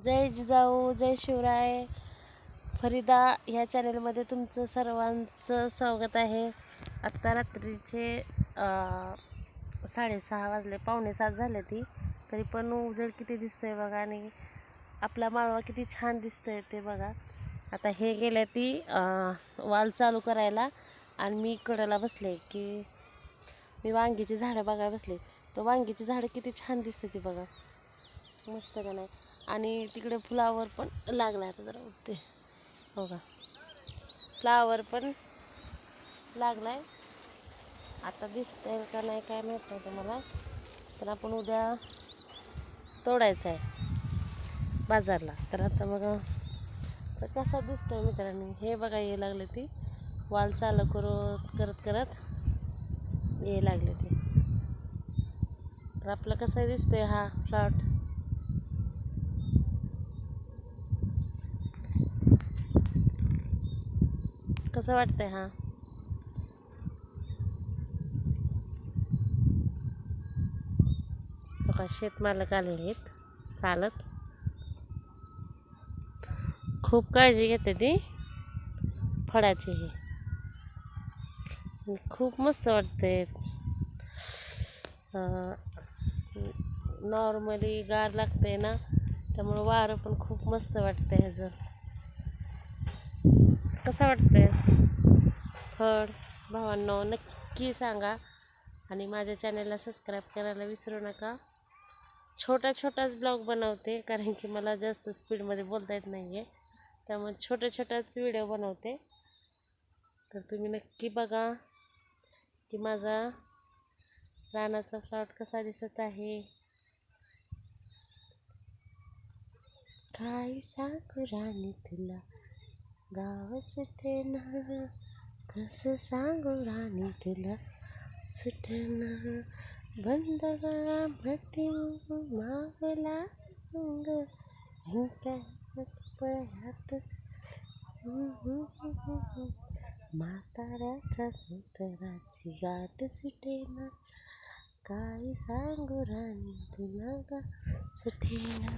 जय जिजाऊ, जय शिवराय. फरीदा ह्या चॅनलमध्ये तुमचं सर्वांचं स्वागत आहे. आत्ता रात्रीचे 6:30 वाजले, 6:45 झाले ती, तरी पण उजेड किती दिसतोय बघा आणि आपला माळवा किती छान दिसतोय ते बघा. आता हे गेले ती वाल चालू करायला आणि मी कडेला बसले की मी वांगीची झाडं बघायला बसले. तर वांगीची झाडं किती छान दिसते ती बघा, मस्त का नाही. आणि तिकडे फ्लावर पण लागला, आता जरा उठते बघा, फ्लावर पण लागलाय. आता दिसतंय का नाही काय माहीत नाही तुम्हाला, पण आपण उद्या तोडायचं आहे बाजारला. तर आता बघा तर कसा दिसतोय मित्रांनी, हे बघा ये लागले ती वाल चालू करत करत ये लागले ती. तर आपलं कसं दिसतोय हा प्लॉट, कसं वाटतंय हा. बघा शेतमालक आलेले आहेत चालत, खूप काळजी घेते ती फळाची. ही खूप मस्त वाटते. नॉर्मली गार लागते ना, त्यामुळं वारं पण खूप मस्त वाटतं. ह्याचं कसं वाटतंय फळ भावांनो नक्की सांगा. आणि माझ्या चॅनलला सबस्क्राईब करायला विसरू नका. छोटाच ब्लॉग बनवते, कारण की मला जास्त स्पीडमध्ये बोलता येत नाही आहे, त्यामुळे छोटाच व्हिडिओ बनवते. तर तुम्ही नक्की बघा की माझा रानाचा प्लॉट कसा दिसत आहे. काय सांगू राणी तुला गाव सुटेना, कसं सांगू राणी तुला सुटेना. बंद गळ्यामध्ये मागला रंग झिंक्यात पळ्यात, म्हाताऱ्याच्या धोतराची गाठ सुटेना. काय सांगू राणी तुला गाव सुटेना.